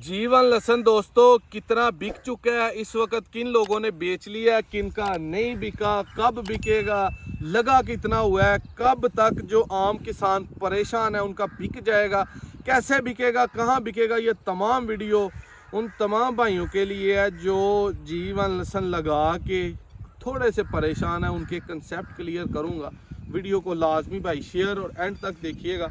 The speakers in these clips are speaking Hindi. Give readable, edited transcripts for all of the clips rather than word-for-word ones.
जीवन लहसन दोस्तों कितना बिक चुका है इस वक्त, किन लोगों ने बेच लिया, किन का नहीं बिका, कब बिकेगा, लगा कितना हुआ है, कब तक जो आम किसान परेशान है उनका बिक जाएगा, कैसे बिकेगा, कहाँ बिकेगा, ये तमाम वीडियो उन तमाम भाइयों के लिए है जो जीवन लहसन लगा के थोड़े से परेशान है। उनके कंसेप्ट क्लियर करूँगा। वीडियो को लाजमी भाई शेयर और एंड तक देखिएगा।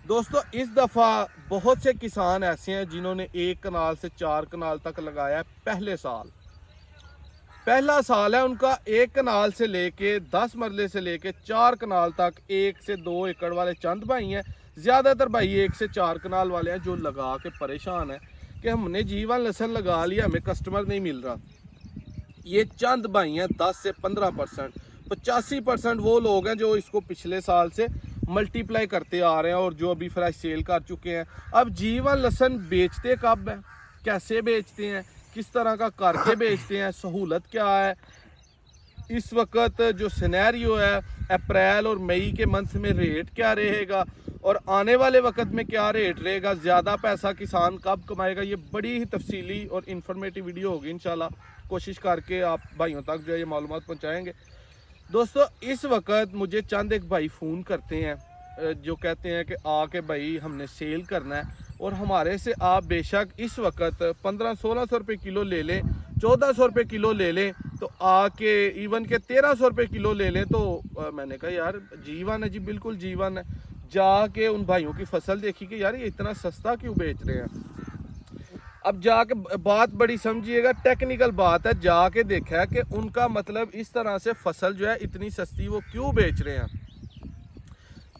दोस्तों इस दफ़ा बहुत से किसान ऐसे हैं जिन्होंने 1 कनाल से 4 कनाल तक लगाया है। पहला साल है उनका। 1 कनाल से लेके 10 मरले से लेके 4 कनाल तक 1 से 2 एकड़ वाले चंद भाई हैं। ज़्यादातर भाई 1 से 4 कनाल वाले हैं जो लगा के परेशान है कि हमने जीवन लहसन लगा लिया, हमें कस्टमर नहीं मिल रहा। ये चंद भाई हैं 10 से 15%। 85% वो लोग हैं जो इसको पिछले साल से मल्टीप्लाई करते आ रहे हैं और जो अभी फ्रेश सेल कर चुके हैं। अब जीवन लहसन बेचते कब है, कैसे बेचते हैं, किस तरह का करके बेचते हैं, सहूलत क्या है, इस वक्त जो सिनेरियो है अप्रैल और मई के मंथ में रेट क्या रहेगा और आने वाले वक्त में क्या रेट रहेगा, ज़्यादा पैसा किसान कब कमाएगा, ये बड़ी ही तफसीली और इन्फॉर्मेटिव वीडियो होगी। इंशाल्लाह कोशिश करके आप भाइयों तक जो है ये मालूमात पहुँचाएँगे। दोस्तों इस वक्त मुझे चंद एक भाई फ़ोन करते हैं जो कहते हैं कि आके भाई हमने सेल करना है और हमारे से आप बेशक इस वक्त 1500-1600 रुपये किलो ले लें, 1400 रुपये किलो ले लें, तो आके इवन के 1300 रुपये किलो ले लें। तो मैंने कहा यार जीवन है जी, बिल्कुल जीवन है। जाके उन भाइयों की फसल देखी कि यार ये इतना सस्ता क्यों बेच रहे हैं। अब जाके बात बड़ी समझिएगा, टेक्निकल बात है। जाके देखा है कि उनका मतलब इस तरह से फसल जो है इतनी सस्ती वो क्यों बेच रहे हैं।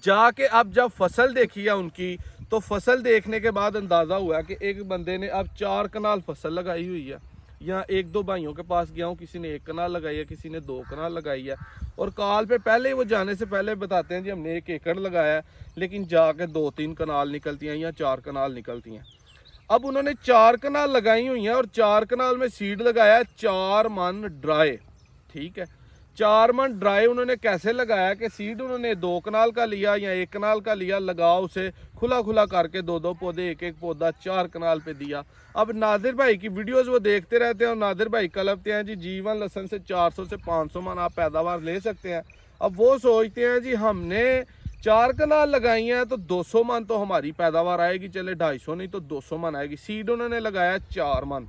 जाके अब जब फसल देखी है उनकी, तो फसल देखने के बाद अंदाज़ा हुआ कि एक बंदे ने अब 4 कनाल फसल लगाई हुई है। यहाँ 1-2 भाइयों के पास गया हूँ, किसी ने 1 कनाल लगाई है, किसी ने 2 कनाल लगाई है। और कॉल पे पहले ही वो जाने से पहले बताते हैं जी हमने 1 एकड़ लगाया है, लेकिन जाके 2-3 कनाल निकलती हैं या 4 कनाल निकलती हैं। अब उन्होंने 4 कनाल लगाई हुई हैं और 4 कनाल में सीड लगाया 4 मन ड्राई। ठीक है, 4 मन ड्राई उन्होंने कैसे लगाया कि सीड उन्होंने 2 कनाल का लिया या 1 कनाल का लिया, लगाओ उसे खुला खुला करके 2-2 पौधे, 1-1 पौधा 4 कनाल पे दिया। अब नादिर भाई की वीडियोस वो देखते रहते हैं और नादिर भाई कलपते हैं जी जीवन लहसन से 400 से 500 मन आप पैदावार ले सकते हैं। अब वो सोचते हैं जी हमने 4 कनाल लगाई हैं तो 200 मन तो हमारी पैदावार आएगी, चले 250 नहीं तो 200 मन आएगी। सीड उन्होंने लगाया 4 मन।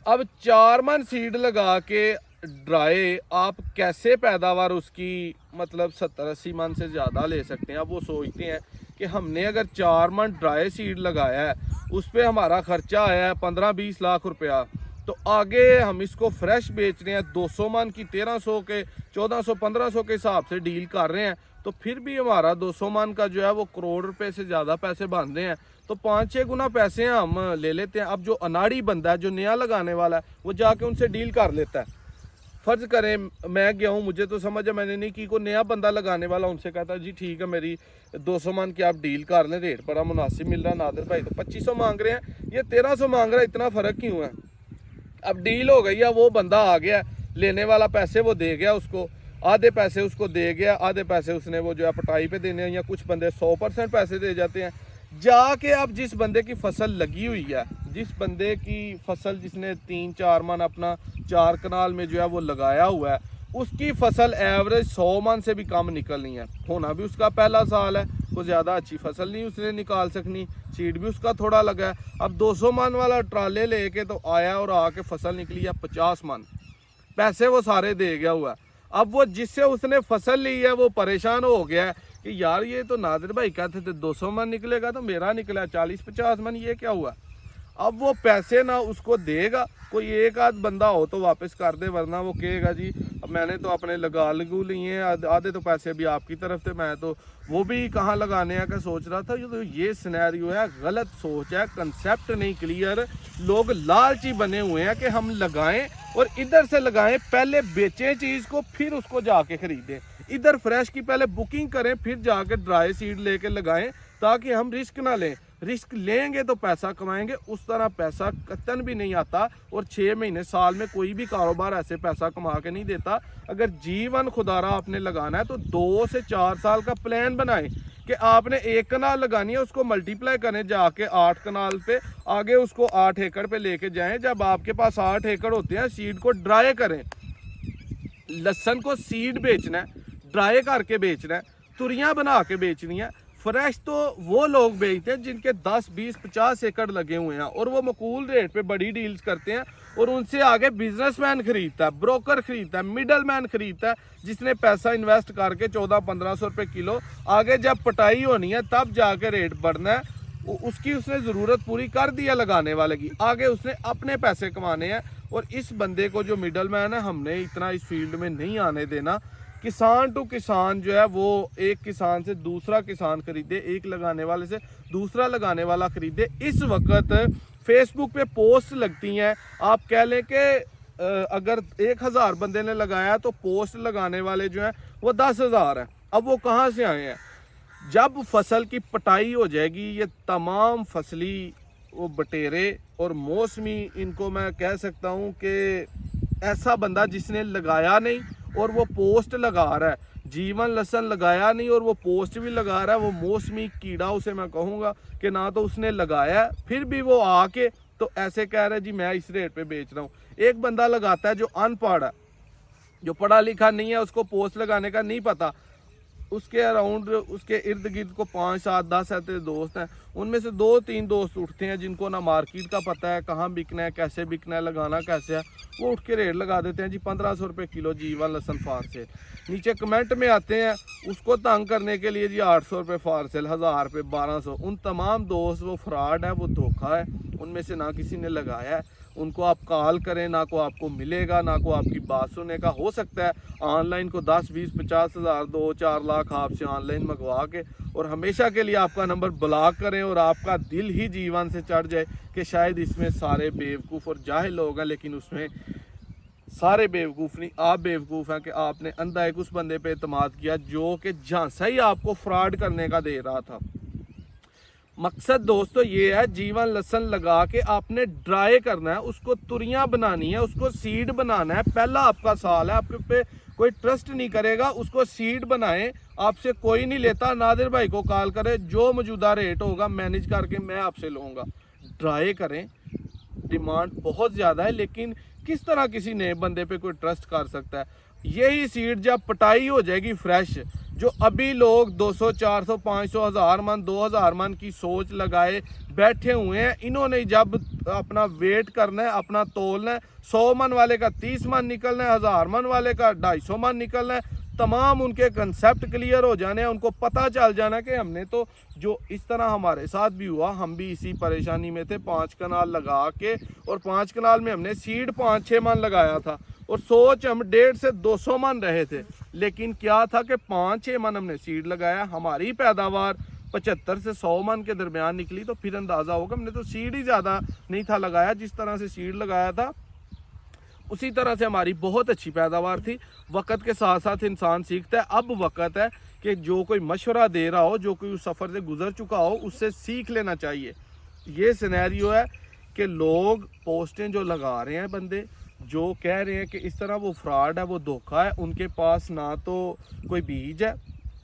अब 4 मन सीड लगा के ड्राई आप कैसे पैदावार उसकी मतलब 70-80 मन से ज़्यादा ले सकते हैं। अब वो सोचते हैं कि हमने अगर 4 मन ड्राई सीड लगाया है, उस पर हमारा खर्चा आया है 15-20 लाख रुपया, तो आगे हम इसको फ्रेश बेच रहे हैं 200 मन की 1300 के 1400-1500 के हिसाब से डील कर रहे हैं, तो फिर भी हमारा 200 मन का जो है वो करोड़ रुपए से ज़्यादा पैसे बन रहे हैं। तो 5-6 गुना पैसे हम ले लेते हैं। अब जो अनाड़ी बंदा है जो नया लगाने वाला है वो जाके उनसे डील कर लेता है। फ़र्ज़ करें मैं गया हूँ, मुझे तो समझ है मैंने नहीं की, को नया बंदा लगाने वाला उनसे कहता है जी ठीक है मेरी 200 मन की आप डील कर लें, रेट बड़ा मुनासिब मिल रहा है। नादिर भाई तो 2500 मांग रहे हैं, ये 1300 मांग रहा है, इतना फ़र्क क्यों है। अब डील हो गई है, वो बंदा आ गया, लेने वाला पैसे वो दे गया उसको, आधे पैसे उसको दे गया, आधे पैसे उसने वो जो है पटाई पे देने हैं, या कुछ बंदे 100% पैसे दे जाते हैं। जाके अब जिस बंदे की फसल लगी हुई है, जिस बंदे की फसल जिसने 3-4 मन अपना 4 कनाल में जो है वो लगाया हुआ है, उसकी फसल एवरेज 100 मन से भी कम निकलनी है। होना भी उसका पहला साल है, तो ज़्यादा अच्छी फसल नहीं उसने निकाल सकनी, सीड भी उसका थोड़ा लगा है। अब 200 मन वाला ट्राले लेके तो आया और आके फसल निकली है 50 मन, पैसे वो सारे दे गया हुआ है। अब वो जिससे उसने फसल ली है वो परेशान हो गया है कि यार ये तो नादिर भाई कहते थे 200 मन निकलेगा, तो मेरा निकला 40-50 मन, ये क्या हुआ। अब वो पैसे ना उसको देगा, कोई एक आध बंदा हो तो वापस कर दे, वरना वो कहेगा जी अब मैंने तो अपने लगू लिए हैं, आधे तो पैसे भी आपकी तरफ थे, मैं तो वो भी कहाँ लगाने का सोच रहा था। तो ये सिनेरियो है, गलत सोच है, कंसेप्ट नहीं क्लियर। लोग लालची बने हुए हैं कि हम लगाएं और इधर से लगाएं, पहले बेचें चीज़ को फिर उसको जाके ख़रीदें। इधर फ्रेश की पहले बुकिंग करें फिर जाके ड्राई सीड लेके लगाएं, ताकि हम रिस्क ना लें। रिस्क लेंगे तो पैसा कमाएंगे, उस तरह पैसा कतन भी नहीं आता। और 6 महीने साल में कोई भी कारोबार ऐसे पैसा कमा के नहीं देता। अगर जीवन खुदारा आपने लगाना है तो 2 से 4 साल का प्लान बनाएं कि आपने 1 कनाल लगानी है, उसको मल्टीप्लाई करें जाके 8 कनाल पे, आगे उसको 8 एकड़ पे लेके जाएं। जब आपके पास 8 एकड़ होते हैं, सीड को ड्राई करें। लहसन को सीड बेचना है, ड्राई करके बेचना है, तुरियां बना के बेचनी है। फ्रेश तो वो लोग बेचते हैं जिनके 10, 20, 50 एकड़ लगे हुए हैं और वो मकूल रेट पे बड़ी डील्स करते हैं और उनसे आगे बिजनेसमैन खरीदता है, ब्रोकर खरीदता है, मिडल मैन खरीदता है, जिसने पैसा इन्वेस्ट करके 1400-1500 रुपये किलो, आगे जब पटाई होनी है तब जाके रेट बढ़ना है। उसकी उसने ज़रूरत पूरी कर दी है लगाने वाले की, आगे उसने अपने पैसे कमाने हैं। और इस बंदे को जो मिडल मैन है, हमने इतना इस फील्ड में नहीं आने देना। किसान टू किसान जो है वो एक किसान से दूसरा किसान खरीदे, एक लगाने वाले से दूसरा लगाने वाला खरीदे। इस वक्त फेसबुक पे पोस्ट लगती हैं, आप कह लें कि अगर 1000 बंदे ने लगाया तो पोस्ट लगाने वाले जो हैं वो 10,000 हैं। अब वो कहाँ से आए हैं? जब फसल की पटाई हो जाएगी, ये तमाम फसली वो बटेरे और मौसमी, इनको मैं कह सकता हूँ कि ऐसा बंदा जिसने लगाया नहीं और वो पोस्ट लगा रहा है, जीवन लहसन लगाया नहीं और वो पोस्ट भी लगा रहा है, वो मौसमी कीड़ा उसे मैं कहूँगा कि ना तो उसने लगाया है, फिर भी वो आके तो ऐसे कह रहा है जी मैं इस रेट पे बेच रहा हूँ। एक बंदा लगाता है जो अनपढ़ है, जो पढ़ा लिखा नहीं है, उसको पोस्ट लगाने का नहीं पता, उसके अराउंड उसके इर्द गिर्द को 5, 7, 10 ऐसे दोस्त हैं, उनमें से 2-3 दोस्त उठते हैं जिनको ना मार्केट का पता है, कहाँ बिकना है, कैसे बिकना है, लगाना कैसे है। वो उठ के रेट लगा देते हैं जी 1500 रुपये किलो जीवन लहसन फार सेल। नीचे कमेंट में आते हैं उसको तंग करने के लिए जी 800 रुपये फार सेल, 1000 रुपये, 1200। उन तमाम दोस्त वो फ्रॉड है, वो धोखा है, उनमें से ना किसी ने लगाया है। उनको आप कॉल करें, ना को आपको मिलेगा, ना को आपकी बात सुनने का। हो सकता है ऑनलाइन को 10, 20, 50 हज़ार, 2-4 लाख आपसे ऑनलाइन मंगवा के और हमेशा के लिए आपका नंबर ब्लॉक करें और आपका दिल ही जीवन से चढ़ जाए कि शायद इसमें सारे बेवकूफ़ और जाहिल लोग हैं, लेकिन उसमें सारे बेवकूफ़ नहीं, आप बेवकूफ़ हैं कि आपने अंधा एक उस बंदे पे एतमाद किया जो कि झांसा ही आपको फ्रॉड करने का दे रहा था। मकसद दोस्तों ये है, जीवन लहसन लगा के आपने ड्राई करना है, उसको तुरियां बनानी है, उसको सीड बनाना है। पहला आपका साल है, आपके पे कोई ट्रस्ट नहीं करेगा, उसको सीड बनाएं, आपसे कोई नहीं लेता। नादिर भाई को कॉल करें, जो मौजूदा रेट होगा मैनेज करके मैं आपसे लूँगा। ड्राई करें, डिमांड बहुत ज़्यादा है, लेकिन किस तरह किसी नए बंदे पे कोई ट्रस्ट कर सकता है? यही सीड जब पटाई हो जाएगी फ्रेश, जो अभी लोग 200, 400, 500, 1000 मन, 2000 मन की सोच लगाए बैठे हुए हैं, इन्होंने जब अपना वेट करना है, अपना तोलना है, 100 मन वाले का 30 मन निकलना है, 1000 मन वाले का 250 मन निकलना है, तमाम उनके कंसेप्ट क्लियर हो जाने हैं। उनको पता चल जाना कि हमने तो जो इस तरह हमारे साथ भी हुआ, हम भी इसी परेशानी में थे। 5 कनाल लगा के और 5 कनाल में हमने सीड 5-6 मन लगाया था और सोच हम 150 से 200 मन रहे थे, लेकिन क्या था कि 5-6 मन हमने सीड लगाया, हमारी पैदावार 75 से 100 मन के दरमियान निकली। तो फिर अंदाज़ा होगा हमने तो सीड ही ज़्यादा नहीं था लगाया, जिस तरह से सीड लगाया था उसी तरह से हमारी बहुत अच्छी पैदावार थी। वक़्त के साथ साथ इंसान सीखता है। अब वक़्त है कि जो कोई मशवरा दे रहा हो, जो कोई उस सफ़र से गुजर चुका हो, उससे सीख लेना चाहिए। ये सिनेरियो है कि लोग पोस्टें जो लगा रहे हैं, बंदे जो कह रहे हैं कि इस तरह, वो फ्रॉड है, वो धोखा है। उनके पास ना तो कोई बीज है,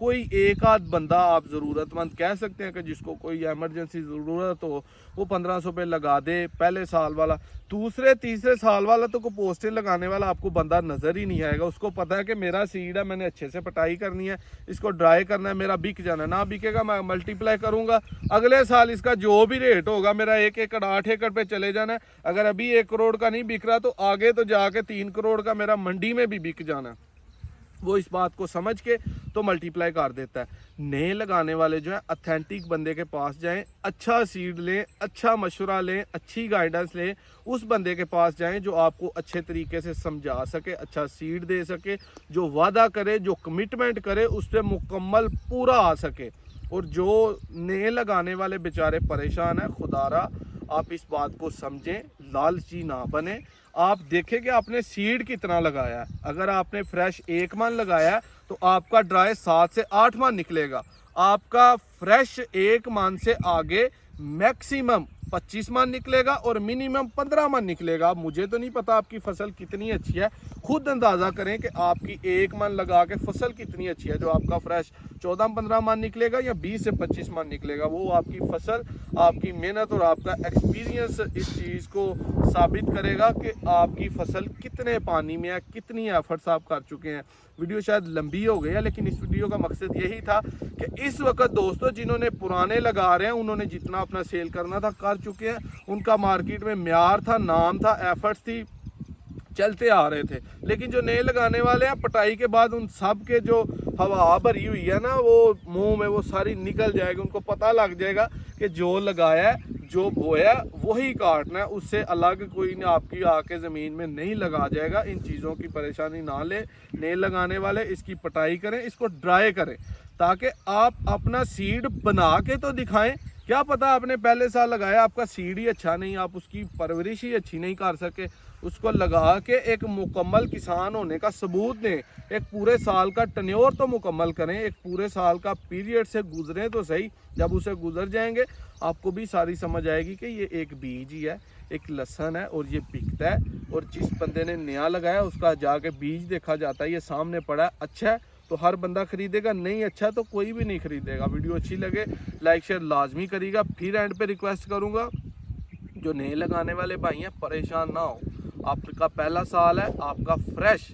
कोई एक आध बंदा आप ज़रूरतमंद कह सकते हैं कि जिसको कोई एमरजेंसी ज़रूरत हो, वो 1500 पे लगा दे पहले साल वाला। दूसरे तीसरे साल वाला तो कोई पोस्टें लगाने वाला आपको बंदा नज़र ही नहीं आएगा। उसको पता है कि मेरा सीड है, मैंने अच्छे से पटाई करनी है, इसको ड्राई करना है, मेरा बिक जाना है। ना बिकेगा मैं मल्टीप्लाई करूँगा, अगले साल इसका जो भी रेट होगा, मेरा 1 एकड़ 8 एकड़ पे चले जाना है। अगर अभी 1 करोड़ का नहीं बिक रहा तो आगे तो जाके 3 करोड़ का मेरा मंडी में भी बिक जाना है। वो इस बात को समझ के तो मल्टीप्लाई कर देता है। नए लगाने वाले जो है अथेंटिक बंदे के पास जाएं, अच्छा सीड लें, अच्छा मशवरा लें, अच्छी गाइडेंस लें, उस बंदे के पास जाएं जो आपको अच्छे तरीके से समझा सके, अच्छा सीड दे सके, जो वादा करे, जो कमिटमेंट करे, उस पर मुकम्मल पूरा आ सके। और जो नए लगाने वाले बेचारे परेशान हैं, खुदारा आप इस बात को समझें, लालची ना बने। आप देखें कि आपने सीड कितना लगाया है। अगर आपने फ्रेश 1 मन लगाया तो आपका ड्राई 7 से 8 मन निकलेगा। आपका फ्रेश 1 मन से आगे मैक्सिमम 25 मन निकलेगा और मिनिमम 15 मन निकलेगा। अब मुझे तो नहीं पता आपकी फसल कितनी अच्छी है, खुद अंदाज़ा करें कि आपकी एक मन लगा के फसल कितनी अच्छी है। जो आपका फ्रेश 14-15 मन निकलेगा या 20 से 25 मन निकलेगा, वो आपकी फसल, आपकी मेहनत और आपका एक्सपीरियंस इस चीज़ को साबित करेगा कि आपकी फसल कितने पानी में है, कितनी एफर्ट्स आप कर चुके हैं। वीडियो शायद लंबी हो गई है, लेकिन इस वीडियो का मकसद यही था कि इस वक्त दोस्तों जिन्होंने पुराने लगा रहे हैं, उन्होंने जितना अपना सेल करना था कर चुके हैं। उनका मार्केट में म्यार था, नाम था, एफर्ट्स थी, चलते आ रहे थे। लेकिन जो नए लगाने वाले हैं, पटाई के बाद उन सब के जो हवा भरी हुई है ना, वो मुंह में वो सारी निकल जाएगी। उनको पता लग जाएगा कि जो लगाया है, जो बोया वही काटना है, उससे अलग कोई ना आपकी आके ज़मीन में नहीं लगा जाएगा। इन चीज़ों की परेशानी ना ले। नए लगाने वाले इसकी पटाई करें, इसको ड्राई करें, ताकि आप अपना सीड बना के तो दिखाएं। क्या पता आपने पहले साल लगाया, आपका सीड ही अच्छा नहीं, आप उसकी परवरिश ही अच्छी नहीं कर सके। उसको लगा के एक मुकम्मल किसान होने का सबूत दें। एक पूरे साल का टन्योर तो मुकम्मल करें, एक पूरे साल का पीरियड से गुजरें तो सही। जब उसे गुजर जाएंगे आपको भी सारी समझ आएगी कि ये एक बीज ही है, एक लहसन है और ये बिकता है। और जिस बंदे ने नया लगाया उसका जाके बीज देखा जाता है, ये सामने पड़ा है, अच्छा है तो हर बंदा खरीदेगा, नहीं अच्छा तो कोई भी नहीं खरीदेगा। वीडियो अच्छी लगे लाइक शेयर लाजमी करिएगा। फिर एंड पे रिक्वेस्ट करूँगा, जो नए लगाने वाले भाई हैं परेशान ना हो। आपका पहला साल है, आपका फ्रेश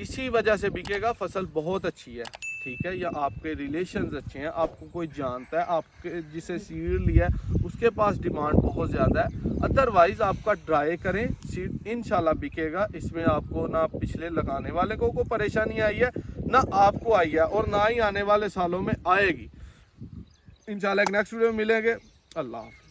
इसी वजह से बिकेगा। फसल बहुत अच्छी है, ठीक है, या आपके रिलेशंस अच्छे हैं, आपको कोई जानता है, आपके जिसे सीड लिया है उसके पास डिमांड बहुत ज़्यादा है। अदरवाइज़ आपका ड्राई करें, सीड इंशाल्लाह बिकेगा। इसमें आपको ना पिछले लगाने वाले को परेशानी आई है, ना आपको आई है, और ना ही आने वाले सालों में आएगी। इंशाल्लाह एक नेक्स्ट वीडियो में मिलेंगे। अल्लाह हाफ़िज़।